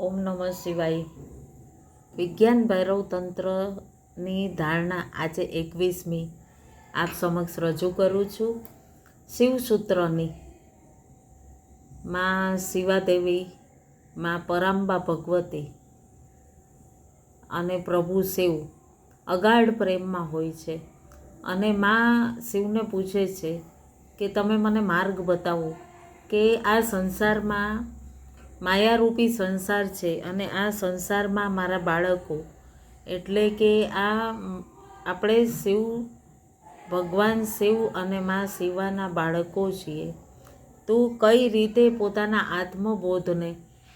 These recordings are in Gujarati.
ઓમ નમઃ શિવાય. વિજ્ઞાન ભૈરવ તંત્રની ધારણા આજે 21મી આપ સમક્ષ રજૂ કરું છું. શિવસૂત્રની માં શિવાદેવી, માં પરાંબા ભગવતી અને પ્રભુ શિવ અગાઢ પ્રેમમાં હોય છે અને માં શિવને પૂછે છે કે તમે મને માર્ગ બતાવો કે આ સંસારમાં માયારૂપી સંસાર છે અને આ સંસારમાં મારા બાળકો એટલે કે આ આપણે શિવ ભગવાન શિવ અને માં શિવાના બાળકો છીએ. તો કઈ રીતે પોતાના આત્મબોધને,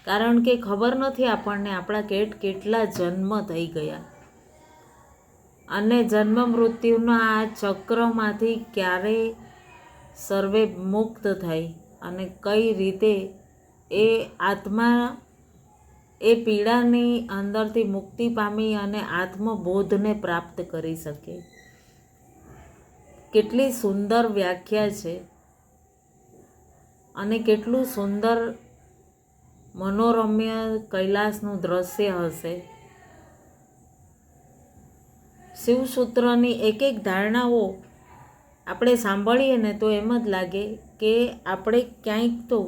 કારણ કે ખબર નથી આપણને આપણા કેટલા જન્મ થઈ ગયા અને જન્મ મૃત્યુના આ ચક્રમાંથી ક્યારે સર્વે મુક્ત થાય અને કઈ રીતે એ આત્મા એ પીડાની અંદરથી મુક્તિ પામી અને આત્મબોધને પ્રાપ્ત કરી શકે. કેટલી સુંદર વ્યાખ્યા છે અને કેટલું સુંદર મનોરમ્ય કૈલાસનું દ્રશ્ય હશે. શિવસૂત્રની એક ધારણાઓ આપણે સાંભળીએ ને તો એમ જ લાગે કે આપણે ક્યાંક તો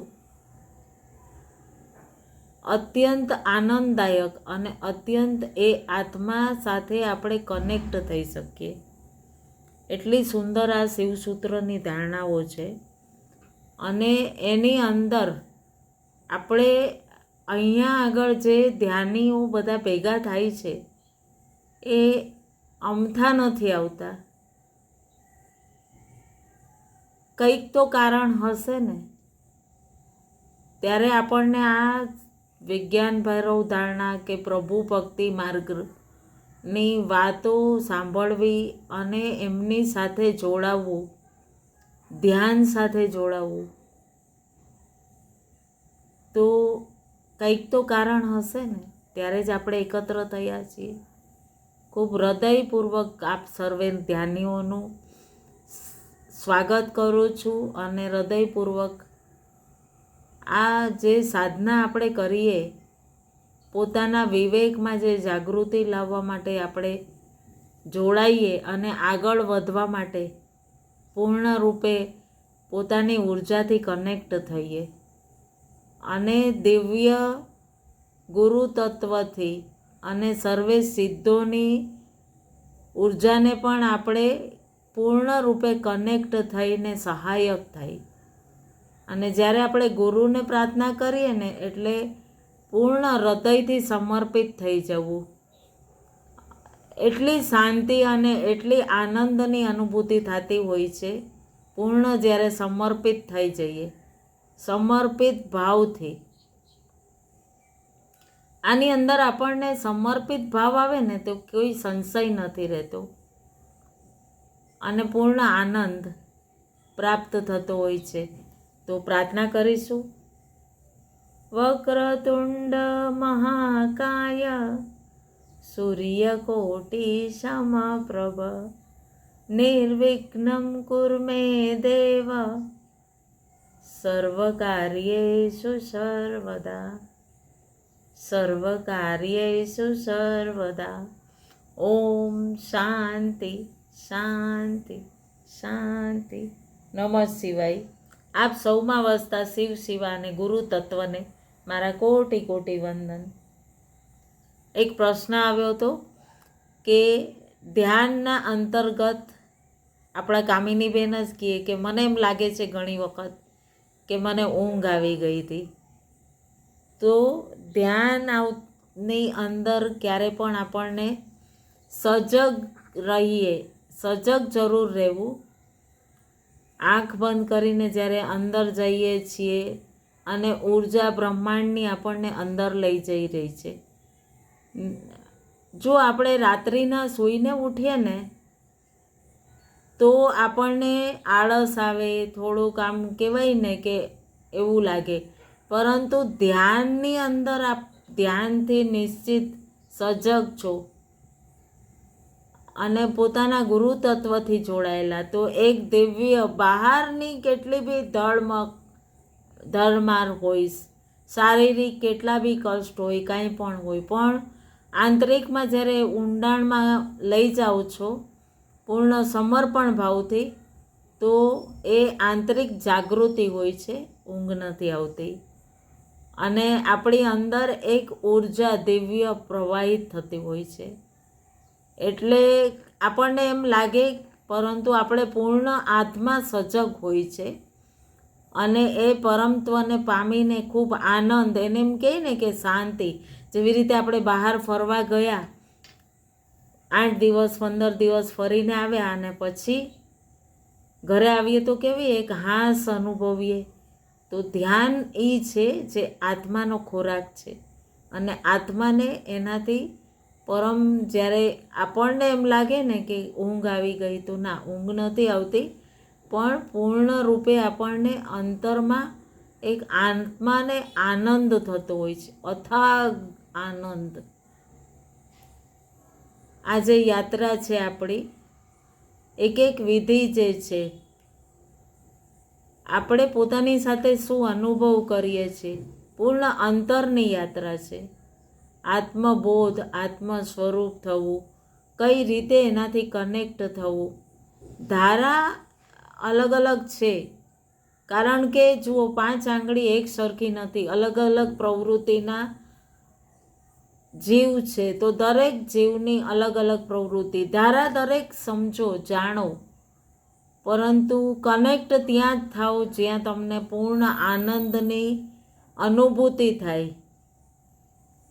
અત્યંત આનંદદાયક અને અત્યંત એ આત્મા સાથે આપણે કનેક્ટ થઈ શકીએ. એટલી સુંદર આ શિવસૂત્રની ધારણાઓ છે અને એની અંદર આપણે અહીંયા આગળ જે ધ્યાનીઓ બધા ભેગા થાય છે એ અમથા નથી આવતા. કંઈક તો કારણ હશે ને. ત્યારે આપણને આ વિજ્ઞાન ભૈરવ ધારણા કે પ્રભુ ભક્તિ માર્ગની વાતો સાંભળવી અને એમની સાથે જોડાવવું, ધ્યાન સાથે જોડાવવું, તો કંઈક તો કારણ હશે ને. ત્યારે જ આપણે એકત્ર થયા છીએ. ખૂબ હૃદયપૂર્વક આપ સર્વે ધ્યાનીઓનું સ્વાગત કરું છું અને હૃદયપૂર્વક આ જે સાધના આપણે કરીએ, પોતાના વિવેકમાં જે જાગૃતિ લાવવા માટે આપણે જોડાઈએ અને આગળ વધવા માટે પૂર્ણ રૂપે પોતાની ઉર્જાથી કનેક્ટ થઈએ અને દિવ્ય ગુરુ તત્વથી અને સર્વે સિદ્ધોની ઉર્જાને પણ આપણે પૂર્ણ રૂપે કનેક્ટ થઈને સહાયક થાય. અને જ્યારે આપણે ગુરુને પ્રાર્થના કરીએ ને એટલે પૂર્ણ હૃદયથી સમર્પિત થઈ જવું. એટલી શાંતિ અને એટલી આનંદની અનુભૂતિ થતી હોય છે પૂર્ણ જ્યારે સમર્પિત થઈ જઈએ, સમર્પિત ભાવથી. આની અંદર આપણને સમર્પિત ભાવ આવે ને તો કોઈ સંશય નથી રહેતો અને પૂર્ણ આનંદ પ્રાપ્ત થતો હોય છે. તો પ્રાર્થના કરીશું. વક્રતુંડ મહાકાય સૂર્યકોટિ સમપ્રભ નિર્વિઘ્નં કુરુ મે દેવ સર્વકાર્યેષુ સર્વદા સર્વકાર્યેષુ સર્વદા. ઓમ શાંતિ શાંતિ શાંતિ. નમઃ શિવાય. આપ સૌમાં વસતા શિવ શિવા અને ગુરુ તત્વને મારા કોટી કોટી વંદન. એક પ્રશ્ન આવ્યો હતો કે ધ્યાનના અંતર્ગત આપણા કામિનીબેન જ કહે કે મને એમ લાગે છે ઘણી વખત કે મને ઊંઘ આવી ગઈ હતી. તો ધ્યાનની અંદર ક્યારે પણ આપણને સજગ રહીએ, સજગ જરૂર રહેવું. આંખ બંધ કરીને જ્યારે અંદર જઈએ છીએ અને ઉર્જા બ્રહ્માંડની આપણને અંદર લઈ જઈ રહી છે. જો આપણે રાત્રિના સૂઈને ઉઠીએ ને તો આપણને આળસ આવે, થોડુંક આમ કહેવાય ને કે એવું લાગે, પરંતુ ધ્યાનની અંદર આપ ધ્યાનથી નિશ્ચિત સજગ છો અને પોતાના ગુરુ તત્વથી જોડાયેલા, તો એક દિવ્ય બહારની કેટલી બી ધડમાર હોય, શારીરિક કેટલા બી કષ્ટ હોય, કાંઈ પણ હોય, પણ આંતરિકમાં જ્યારે ઊંડાણમાં લઈ જાઓ છો પૂર્ણ સમર્પણ ભાવથી, તો એ આંતરિક જાગૃતિ હોય છે, ઊંઘ નથી આવતી. અને આપણી અંદર એક ઊર્જા દિવ્ય પ્રવાહિત થતી હોય છે. એટલે આપણને એમ લાગે, પરંતુ આપણે પૂર્ણ આત્મા સજગ હોય છે. અને એ પરમત્વને પામીને ખૂબ આનંદ, એને એમ કહે ને કે શાંતિ. જેવી રીતે આપણે બહાર ફરવા ગયા, 8 દિવસ 15 દિવસ ફરીને આવ્યા અને પછી ઘરે આવીએ તો કેવી એક હાશ અનુભવીએ. તો ધ્યાન એ છે જે આત્માનો ખોરાક છે. અને આત્માને એનાથી પરમ, જ્યારે આપણને એમ લાગે ને કે ઊંઘ આવી ગઈ, તો ના, ઊંઘ નથી આવતી, પણ પૂર્ણ રૂપે આપણને અંતરમાં એક આત્માને આનંદ થતો હોય છે, અથાગ આનંદ. આ જે યાત્રા છે આપણી, એક એક વિધિ જે છે, આપણે પોતાની સાથે શું અનુભવ કરીએ છીએ, પૂર્ણ અંતરની યાત્રા છે. આત્મબોધ, આત્મ સ્વરૂપ થવું, કઈ રીતે એનાથી કનેક્ટ થવું. ધારા અલગ અલગ છે, કારણ કે જુઓ, 5 આંગળી એક સરખી નથી, અલગ અલગ પ્રવૃત્તિના જીવ છે. તો દરેક જીવની અલગ અલગ પ્રવૃત્તિ. ધારા દરેક સમજો, જાણો, પરંતુ કનેક્ટ ત્યાં જ થાઓ જ્યાં તમને પૂર્ણ આનંદની અનુભૂતિ થાય.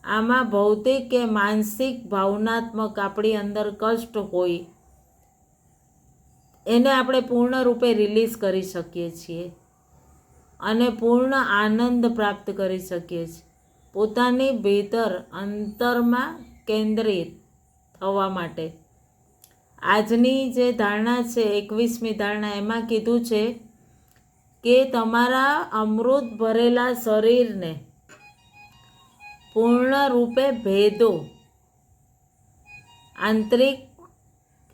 આમાં ભૌતિક કે માનસિક ભાવનાત્મક આપણી અંદર કષ્ટ હોય, એને આપણે પૂર્ણ રૂપે રિલીઝ કરી શકીએ છીએ અને પૂર્ણ આનંદ પ્રાપ્ત કરી શકીએ છીએ, પોતાની ભીતર અંતરમાં કેન્દ્રિત થવા માટે. આજની જે ધારણા છે, 21મી ધારણા, એમાં કીધું છે કે તમારા અમૃત ભરેલા શરીરને પૂર્ણ રૂપે ભેદો. આંતરિક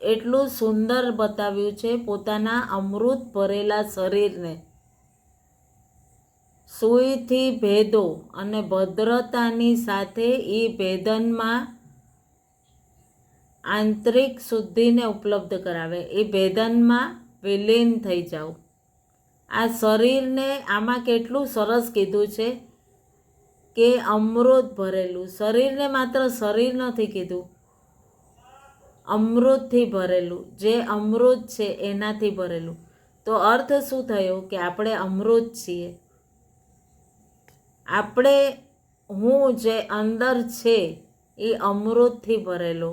એટલું સુંદર બતાવ્યું છે, પોતાના અમૃત ભરેલા શરીરને સુઈથી ભેદો અને ભદ્રતાની સાથે એ ભેદનમાં આંતરિક શુદ્ધિને ઉપલબ્ધ કરાવે. એ ભેદનમાં વિલીન થઈ જાઓ. આ શરીરને, આમાં કેટલું સરસ કીધું છે કે અમૃત ભરેલું શરીરને, માત્ર શરીર નથી કીધું, અમૃતથી ભરેલું, જે અમૃત છે એનાથી ભરેલું. તો અર્થ શું થયો કે આપણે અમૃત છીએ. આપણે, હું જે અંદર છે એ અમૃતથી ભરેલો.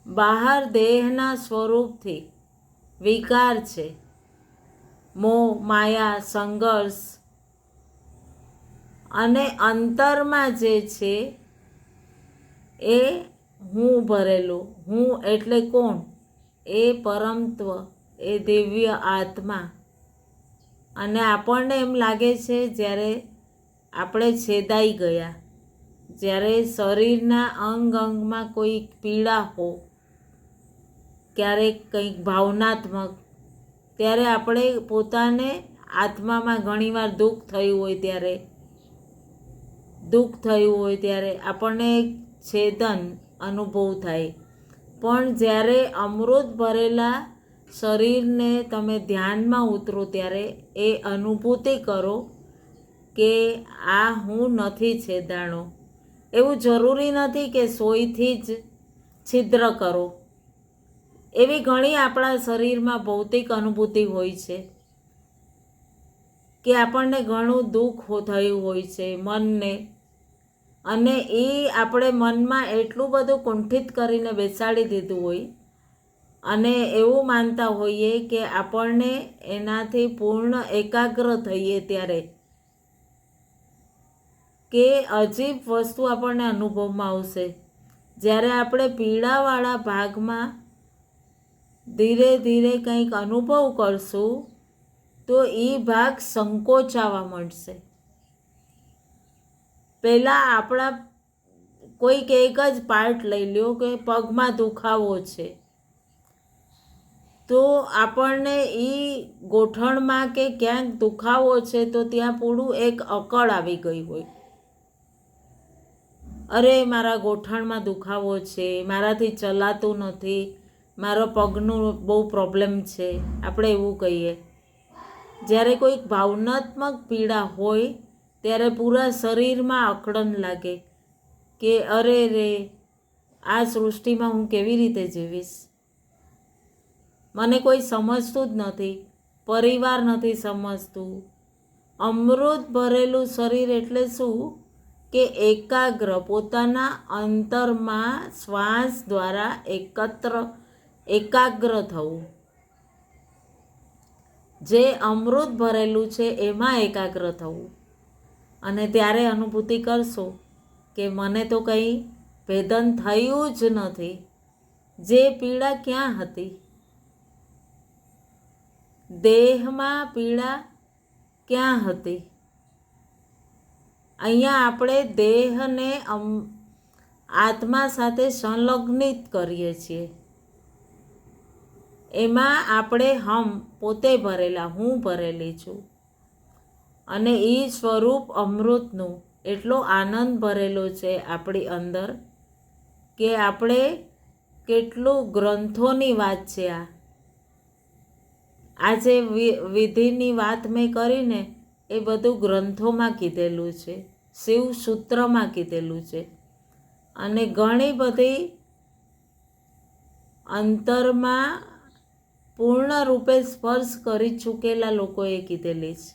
બહાર દેહના સ્વરૂપથી વિકાર છે, મોહ, માયા, સંઘર્ષ, અને અંતરમાં જે છે એ હું ભરેલું. હું એટલે કોણ? એ પરમત્વ, એ દિવ્ય આત્મા. અને આપણને એમ લાગે છે જ્યારે આપણે છેદાઈ ગયા, જ્યારે શરીરના અંગ અંગમાં કોઈ પીડા હો, ક્યારેક કંઈક ભાવનાત્મક, ત્યારે આપણે પોતાને આત્મામાં ઘણીવાર દુઃખ થયું હોય ત્યારે આપણને એક છેદન અનુભવ થાય. પણ જ્યારે અમૃત ભરેલા શરીરને તમે ધ્યાનમાં ઉતરો, ત્યારે એ અનુભૂતિ કરો કે આ હું નથી છેદાણો. એવું જરૂરી નથી કે સોયથી જ છિદ્ર કરો. એવી ઘણી આપણા શરીરમાં ભૌતિક અનુભૂતિ હોય છે કે આપણને ઘણું દુઃખ થયું હોય છે મનને, અને એ આપણે મનમાં એટલું બધું કુંઠિત કરીને બેસાડી દીધું હોય, અને એવું માનતા હોઈએ કે આપણને એનાથી પૂર્ણ એકાગ્ર થઈએ ત્યારે કે અજીબ વસ્તુ આપણને અનુભવમાં આવશે. જ્યારે આપણે પીડાવાળા ભાગમાં ધીરે ધીરે કંઈક અનુભવ કરશું, તો એ ભાગ સંકોચાવા માંડશે. પહેલાં આપણા કોઈક એક જ પાર્ટ લઈ લ્યો કે પગમાં દુખાવો છે, તો આપણને એ ગોઠણમાં કે ક્યાંક દુખાવો છે તો ત્યાં પૂરું એક અકળ આવી ગઈ હોય, અરે મારા ગોઠણમાં દુખાવો છે, મારાથી ચલાતું નથી, મારો પગનું બહુ પ્રોબ્લેમ છે, આપણે એવું કહીએ. જ્યારે કોઈક ભાવનાત્મક પીડા હોય ત્યારે પૂરા શરીરમાં અકળન લાગે કે અરે રે, આ સૃષ્ટિમાં હું કેવી રીતે જીવીશ, મને કોઈ સમજતું જ નથી, પરિવાર નથી સમજતું. અમૃત ભરેલું શરીર એટલે શું કે એકાગ્ર, પોતાના અંતરમાં શ્વાસ દ્વારા એકાગ્ર થવું. જે અમૃત ભરેલું છે એમાં એકાગ્ર થવું. અને ત્યારે અનુભૂતિ કરશો કે મને તો કંઈ ભેદન થયું જ નથી. જે પીડા ક્યાં હતી, દેહમાં પીડા ક્યાં હતી. અહીંયા આપણે દેહને આત્મા સાથે સંલગ્નિત કરીએ છીએ. એમાં આપણે પોતે ભરેલા, હું ભરેલી છું. અને એ સ્વરૂપ અમૃતનું એટલો આનંદ ભરેલો છે આપણી અંદર કે આપણે કેટલું ગ્રંથોની વાત છે આ જે વિધિની વાત મેં કરીને એ બધું ગ્રંથોમાં કીધેલું છે, શિવ સૂત્રમાં કીધેલું છે. અને ઘણી બધી અંતરમાં પૂર્ણ રૂપે સ્પર્શ કરી ચૂકેલા લોકોએ કીધેલી છે.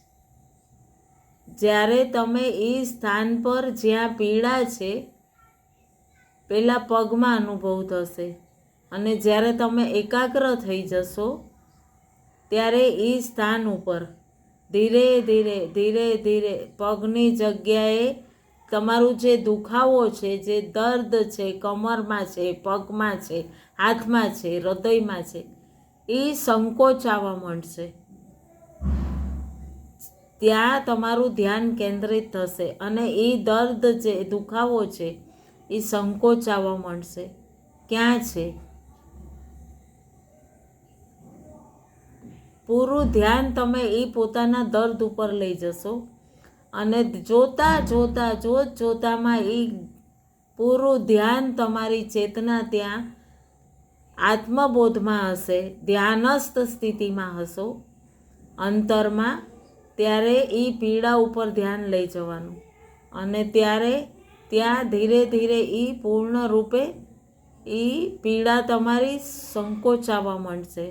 જ્યારે તમે એ સ્થાન પર જ્યાં પીડા છે પેલા પગમાં અનુભવ થશે, અને જ્યારે તમે એકાગ્ર થઈ જશો ત્યારે એ સ્થાન ઉપર ધીરે ધીરે ધીરે ધીરે પગની જગ્યાએ તમારું જે દુખાવો છે, જે દર્દ છે, કમરમાં છે, પગમાં છે, હાથમાં છે, હૃદયમાં છે, એ સંકોચાવા માંડશે. ત્યાં તમારું ધ્યાન કેન્દ્રિત થશે અને એ દર્દ જે દુખાવો છે એ સંકોચાવા માંડશે. ક્યાં છે? પૂરું ધ્યાન તમે એ પોતાના દર્દ ઉપર લઈ જશો અને જોતા જોતા જોતામાં એ પૂરું ધ્યાન, તમારી ચેતના ત્યાં આત્મબોધમાં હશે, ધ્યાનસ્થ સ્થિતિમાં હશો અંતરમાં. ત્યારે એ પીડા ઉપર ધ્યાન લઈ જવાનું અને ત્યારે ત્યાં ધીરે ધીરે એ પૂર્ણ રૂપે એ પીડા તમારી સંકોચાવા માંડશે.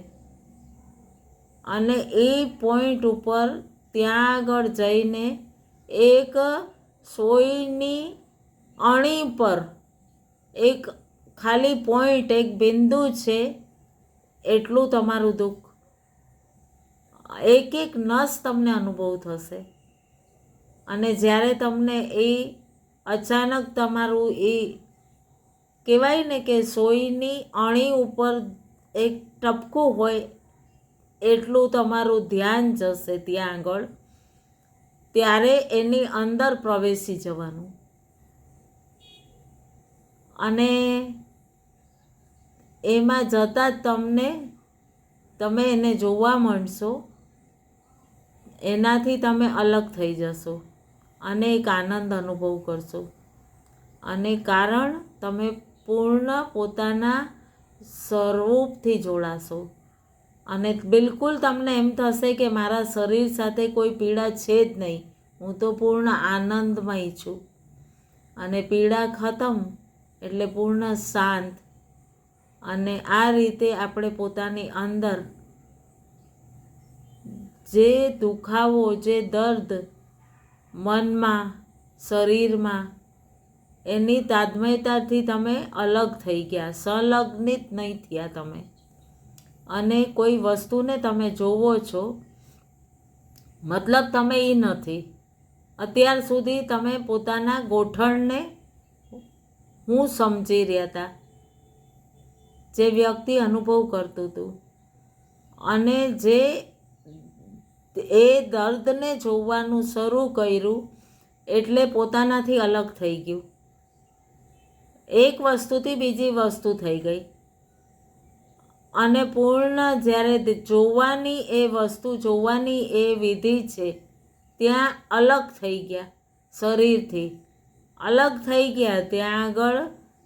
અને એ પોઈન્ટ ઉપર ત્યાં આગળ જઈને એક સોયની અણી પર એક ખાલી પોઈન્ટ, એક બિંદુ છે એટલું તમારું દુઃખ, એક એક નસ તમને અનુભવ થશે. અને જ્યારે તમને એ અચાનક તમારું એ કહેવાય ને કે સોયની અણી ઉપર એક ટપકું હોય એટલું તમારું ધ્યાન જશે ત્યાં આગળ, ત્યારે એની અંદર પ્રવેશી જવાનું. અને એમાં જતાં જ તમે એને જોવા માંડશો, એનાથી તમે અલગ થઈ જશો અને એક આનંદ અનુભવ કરશો. અને કારણ તમે પૂર્ણ પોતાના સ્વરૂપથી જોડાશો અને બિલકુલ તમને એમ થશે કે મારા શરીર સાથે કોઈ પીડા છે જ નહીં, હું તો પૂર્ણ આનંદમય છું. અને પીડા ખતમ એટલે પૂર્ણ શાંત. અને આ રીતે આપણે પોતાની અંદર જે દુખાવો, જે દર્દ મનમાં, શરીરમાં, એની તાદ્મયતાથી તમે અલગ થઈ ગયા, સંલગ્નિત નહીં થયા તમે. અને કોઈ વસ્તુને તમે જોવો છો, મતલબ તમે એ નથી. અત્યાર સુધી તમે પોતાના ગોઠણને હું સમજી રહ્યા હતા, જે વ્યક્તિ અનુભવ કરતું હતું, અને જે એ દર્દને જોવાનું શરૂ કર્યું એટલે પોતાનાથી અલગ થઈ ગયું. એક વસ્તુથી બીજી વસ્તુ થઈ ગઈ. અને પૂર્ણ જ્યારે જોવાની એ વસ્તુ જોવાની એ વિધિ છે ત્યાં અલગ થઈ ગયા, શરીરથી અલગ થઈ ગયા. ત્યાં આગળ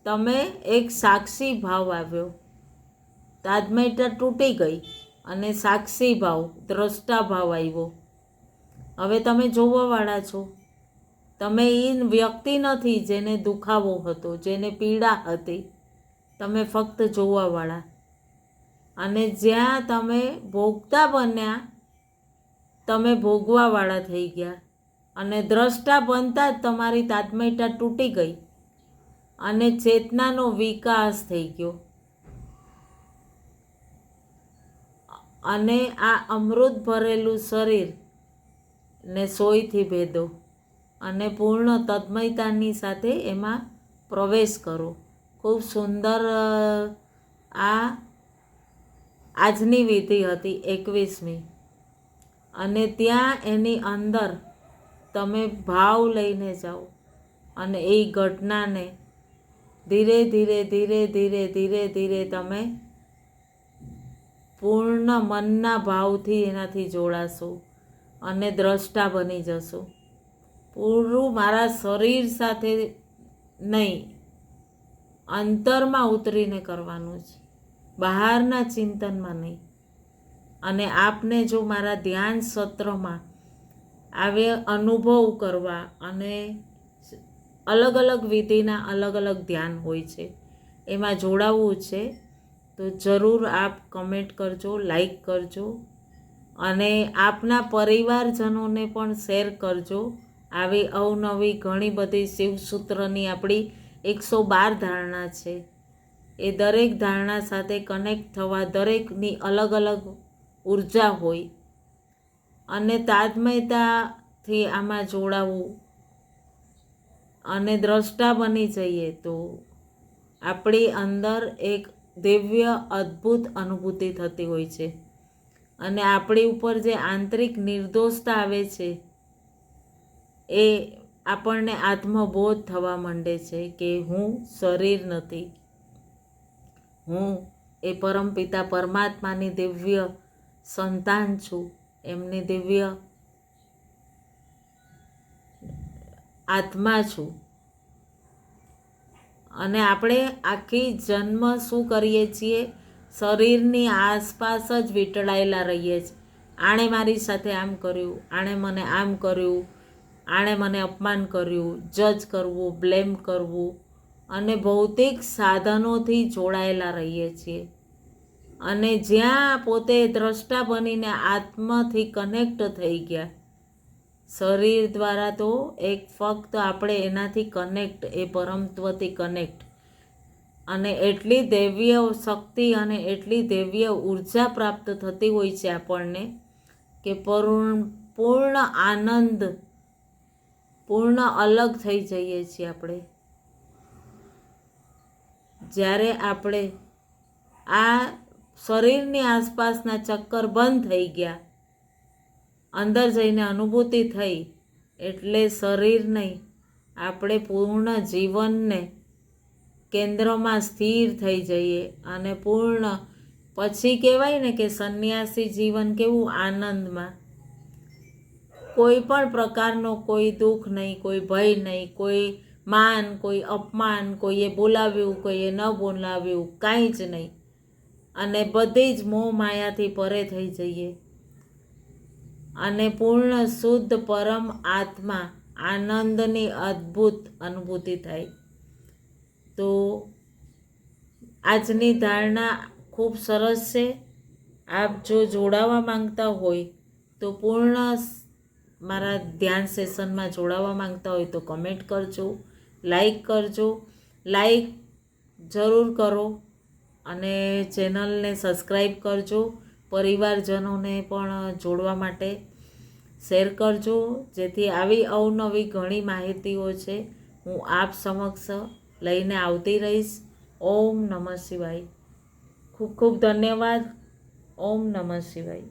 તમે એક સાક્ષી ભાવ આવ્યો, તાજમેટા તૂટી ગઈ અને સાક્ષી ભાવ, દ્રષ્ટા ભાવ આવ્યો. હવે તમે જોવાવાળા છો. તમે એ વ્યક્તિ નથી જેને દુખાવો હતો, જેને પીડા હતી. તમે ફક્ત જોવાવાળા. અને જ્યાં તમે ભોગતા બન્યા, તમે ભોગવાવાળા થઈ ગયા. અને દ્રષ્ટા બનતા જ તમારી તાજમેટા તૂટી ગઈ અને ચેતનાનો વિકાસ થઈ ગયો. અને આ અમૃત ભરેલું શરીર ને સોયથી ભેદો અને પૂર્ણ તન્મયતાની સાથે એમાં પ્રવેશ કરો. ખૂબ સુંદર આજની વિધિ હતી 21મી. અને ત્યાં એની અંદર તમે ભાવ લઈને જાઓ અને એ ઘટનાને ધીરે ધીરે ધીરે ધીરે ધીરે ધીરે તમે પૂર્ણ મનના ભાવથી એનાથી જોડાશો અને દ્રષ્ટા બની જશો. પૂરું મારા શરીર સાથે નહીં, અંતરમાં ઉતરીને કરવાનું છે, બહારના ચિંતનમાં નહીં. અને આપને જો મારા ધ્યાન સત્રમાં આવે અનુભવ કરવા, અને અલગ અલગ વિધિના અલગ અલગ ધ્યાન હોય છે, એમાં જોડાવવું છે તો જરૂર આપ કમેન્ટ કરજો, લાઈક કરજો અને આપના પરિવારજનોને પણ શેર કરજો. આવી અવનવી ઘણી બધી શિવસૂત્રની આપણી 112 ધારણા છે. એ દરેક ધારણા સાથે કનેક્ટ થવા, દરેકની અલગ અલગ ઉર્જા હોય અને તાજમયતાથી આમાં જોડાવું અને દ્રષ્ટા બની જઈએ તો આપણી અંદર એક દિવ્ય અદ્ભુત અનુભૂતિ થતી હોય છે. અને આપણી ઉપર જે આંતરિક નિર્દોષતા આવે છે એ આપણને આત્મબોધ થવા માંડે છે કે હું શરીર નથી, હું એ પરમપિતા પરમાત્માની દિવ્ય સંતાન છું, એમની દિવ્ય આત્મા છું. અને આપણે આખી જન્મ શું કરીએ છીએ? શરીરની આસપાસ જ વીંટળાયેલા રહીએ છીએ. આણે મારી સાથે આમ કર્યું, આણે મને આમ કર્યું, આણે મને અપમાન કર્યું, જજ કરવું, બ્લેમ કરવું અને ભૌતિક સાધનોથી જોડાયેલા રહીએ છીએ. અને જ્યાં પોતે દ્રષ્ટા બનીને આત્માથી કનેક્ટ થઈ ગયા, શરીર દ્વારા તો એક ફક્ત આપણે એનાથી કનેક્ટ, એ પરમત્વથી કનેક્ટ, અને એટલી દૈવીય શક્તિ અને એટલી દૈવીય ઉર્જા પ્રાપ્ત થતી હોય છે આપણને કે પૂર્ણ આનંદ, પૂર્ણ અલગ થઈ જઈએ છીએ આપણે. જ્યારે આપણે આ શરીરની આસપાસના ચક્કર બંધ થઈ ગયા, અંદર જઈને અનુભૂતિ થઈ, એટલે શરીર નહીં, આપણે પૂર્ણ જીવનને કેન્દ્રમાં સ્થિર થઈ જઈએ અને પૂર્ણ પછી કહેવાય ને કે સંન્યાસી જીવન કેવું આનંદમાં, કોઈ પણ પ્રકારનો કોઈ દુઃખ નહીં, કોઈ ભય નહીં, કોઈ માન, કોઈ અપમાન, કોઈએ બોલાવ્યું, કોઈએ ન બોલાવ્યું, કાંઈ જ નહીં. અને બધી જ મોહ માયાથી પરે થઈ જઈએ અને પૂર્ણ શુદ્ધ પરમ આત્મા આનંદની અદ્ભુત અનુભૂતિ થાય. તો આજની ધારણા ખૂબ સરસ છે. આપ જો જોડાવા માંગતા હોય તો પૂર્ણ મારા ધ્યાન સેશનમાં જોડાવા માંગતા હોય તો કમેન્ટ કરજો, લાઈક કરજો. લાઈક જરૂર કરો અને ચેનલને સબસ્ક્રાઈબ કરજો. પરિવારજનોને પણ જોડવા માટે શેર કરજો, જેથી આવી અવનવી ઘણી માહિતીઓ છે હું આપ સમક્ષ લઈને આવતી રહીશ. ઓમ નમઃ શિવાય. ખૂબ ખૂબ ધન્યવાદ. ઓમ નમઃ શિવાય.